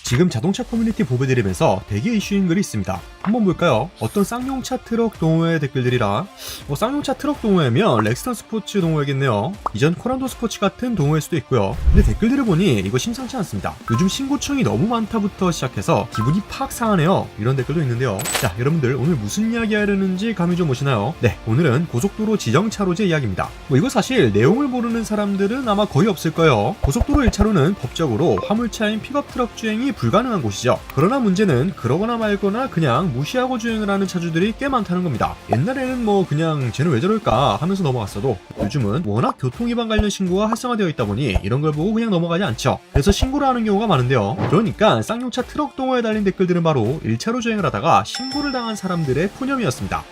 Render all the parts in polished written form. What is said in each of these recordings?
지금 자동차 커뮤니티 보배드립에서 대기 이슈인 글이 있습니다. 한번 볼까요? 어떤 쌍용차 트럭 동호회 댓글들이라 쌍용차 트럭 동호회면 렉스턴 스포츠 동호회겠네요. 이전 코란도 스포츠 같은 동호회일 수도 있고요. 근데 댓글들을 보니 이거 심상치 않습니다. 요즘 신고청이 너무 많다부터 시작해서 기분이 팍 상하네요. 이런 댓글도 있는데요. 자, 여러분들 오늘 무슨 이야기 하려는지 감이 좀 오시나요? 네, 오늘은 고속도로 지정차로제 이야기입니다. 이거 사실 내용을 모르는 사람들은 아마 거의 없을 거예요. 고속도로 1차로는 법적으로 화물차인 픽업 트럭 주행이 불가능한 곳이죠. 그러나 문제는 그러거나 말거나 그냥 무시하고 주행을 하는 차주들이 꽤 많다는 겁니다. 옛날에는 그냥 쟤는 왜 저럴까 하면서 넘어갔어도 요즘은 워낙 교통위반 관련 신고가 활성화되어 있다 보니 이런 걸 보고 그냥 넘어가지 않죠. 그래서 신고를 하는 경우가 많은데요. 그러니까 쌍용차 트럭 동호회에 달린 댓글들은 바로 1차로 주행을 하다가 신고를 당한 사람들의 푸념이었습니다.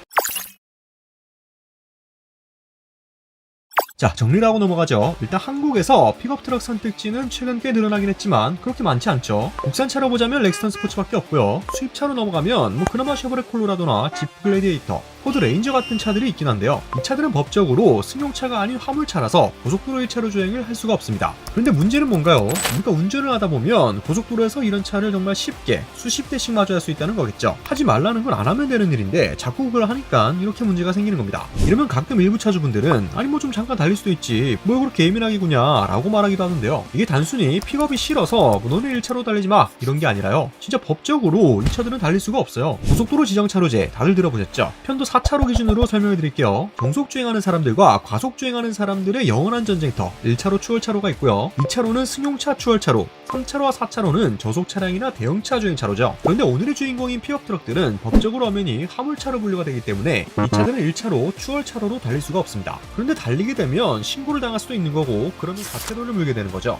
자, 정리를 하고 넘어가죠. 일단 한국에서 픽업 트럭 선택지는 최근 꽤 늘어나긴 했지만 그렇게 많지 않죠. 국산차로 보자면 렉스턴 스포츠밖에 없고요. 수입차로 넘어가면 그나마 쉐보레 콜로라도나 지프 글래디에이터, 포드 레인저 같은 차들이 있긴 한데요. 이 차들은 법적으로 승용차가 아닌 화물차라서 고속도로 1차로 주행을 할 수가 없습니다. 그런데 문제는 뭔가요? 우리가 운전을 하다 보면 고속도로에서 이런 차를 정말 쉽게 수십 대씩 마주할 수 있다는 거겠죠. 하지 말라는 건 안 하면 되는 일인데 자꾸 그걸 하니까 이렇게 문제가 생기는 겁니다. 이러면 가끔 일부 차주분들은 아니 좀 잠깐 달릴 수도 있지 뭘 그렇게 예민하게 구냐 라고 말하기도 하는데요. 이게 단순히 픽업이 싫어서 너네 1차로 달리지 마 이런 게 아니라요. 진짜 법적으로 이 차들은 달릴 수가 없어요. 고속도로 지정차로제 다들 들어보셨죠? 편도 4차로 기준으로 설명해 드릴게요. 정속 주행하는 사람들과 과속 주행하는 사람들의 영원한 전쟁터 1차로 추월차로가 있고요. 2차로는 승용차 추월차로, 3차로와 4차로는 저속 차량이나 대형차 주행차로죠. 그런데 오늘의 주인공인 픽업 트럭들은 법적으로 엄연히 화물차로 분류가 되기 때문에 이 차들은 1차로 추월차로로 달릴 수가 없습니다. 그런데 달리게 되면 신고를 당할 수도 있는 거고 그러면 과태료를 물게 되는 거죠.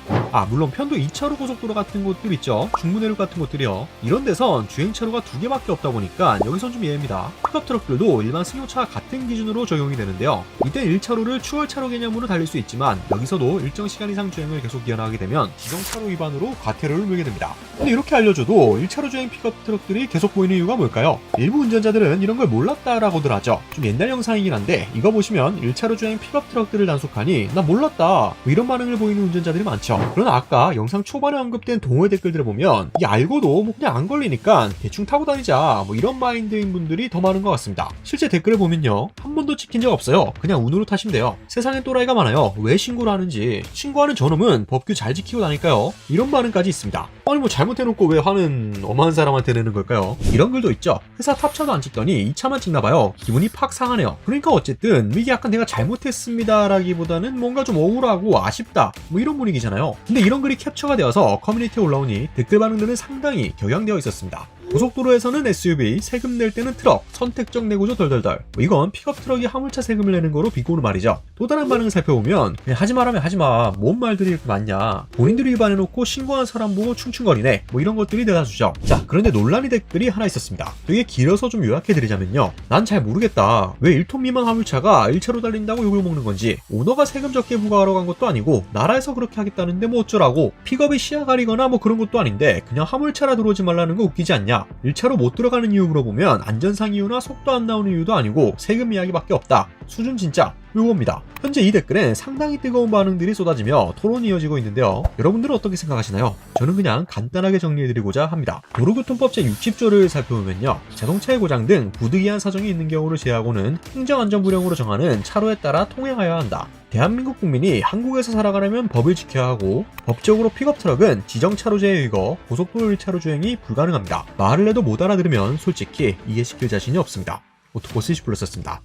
물론 편도 2차로 고속도로 같은 곳들 있죠. 중부내륙 같은 곳들이요. 이런 데선 주행차로가 2개밖에 없다 보니까 여기선 좀 예외입니다. 픽업 트럭들도 일반 승용차와 같은 기준으로 적용이 되는데요. 이때 1차로를 추월차로 개념으로 달릴 수 있지만 여기서도 일정 시간 이상 주행을 계속 이어나가게 되면 지정차로 위반으로 과태료를 물게 됩니다. 근데 이렇게 알려줘도 1차로 주행 픽업 트럭들이 계속 보이는 이유가 뭘까요? 일부 운전자들은 이런 걸 몰랐다라고들 하죠. 좀 옛날 영상이긴 한데 이거 보시면 1차로 주행 픽업 트럭들을 단속하니 나 몰랐다 이런 반응을 보이는 운전자들이 많죠. 그러나 아까 영상 초반에 언급된 동호회 댓글들을 보면 이게 알고도 그냥 안 걸리니까 대충 타고 다니자 이런 마인드인 분들이 더 많은 것 같습니다. 실제 댓글을 보면요, 한 번도 찍힌 적 없어요. 그냥 운으로 타시면 돼요. 세상엔 또라이가 많아요. 왜 신고를 하는지. 신고하는 저놈은 법규 잘 지키고 다닐까요? 이런 반응까지 있습니다. 아니 잘못해놓고 왜 화는 엄한 사람한테 내는 걸까요? 이런 글도 있죠. 회사 탑차도 안 찍더니 2차만 찍나봐요. 기분이 팍 상하네요. 그러니까 어쨌든 이게 약간 내가 잘못했습니다 라기보다는 뭔가 좀 억울하고 아쉽다 이런 분위기잖아요. 근데 이런 글이 캡처가 되어서 커뮤니티에 올라오니 댓글 반응들은 상당히 격양되어 있었습니다. 고속도로에서는 SUV, 세금 낼 때는 트럭, 선택적 내구조 덜덜덜. 이건 픽업 트럭이 화물차 세금을 내는 거로 비꼬는 말이죠. 또 다른 반응을 살펴보면 그냥 하지마라면 하지마. 뭔 말들이 이렇게 많냐. 본인들이 위반해놓고 신고한 사람 보고 충충거리네. 이런 것들이 대다수죠. 자, 그런데 논란의 댓글이 하나 있었습니다. 되게 길어서 좀 요약해드리자면요. 난 잘 모르겠다. 왜 1톤 미만 화물차가 1차로 달린다고 욕을 먹는 건지. 오너가 세금 적게 부과하러 간 것도 아니고 나라에서 그렇게 하겠다는데 어쩌라고. 픽업이 시야 가리거나 그런 것도 아닌데 그냥 화물차라 들어오지 말라는 거 웃기지 않냐. 1차로 못 들어가는 이유 물어보면 안전상 이유나 속도 안 나오는 이유도 아니고 세금 이야기밖에 없다. 수준 진짜 요겁니다. 현재 이 댓글엔 상당히 뜨거운 반응들이 쏟아지며 토론이 이어지고 있는데요. 여러분들은 어떻게 생각하시나요? 저는 그냥 간단하게 정리해드리고자 합니다. 도로교통법 제60조를 살펴보면요. 자동차의 고장 등 부득이한 사정이 있는 경우를 제외하고는 행정안전부령으로 정하는 차로에 따라 통행하여야 한다. 대한민국 국민이 한국에서 살아가려면 법을 지켜야 하고 법적으로 픽업 트럭은 지정차로제에 의거 고속도로 1차로 주행이 불가능합니다. 말을 해도 못 알아들으면 솔직히 이해시킬 자신이 없습니다. 오토코스 20불렀었습니다.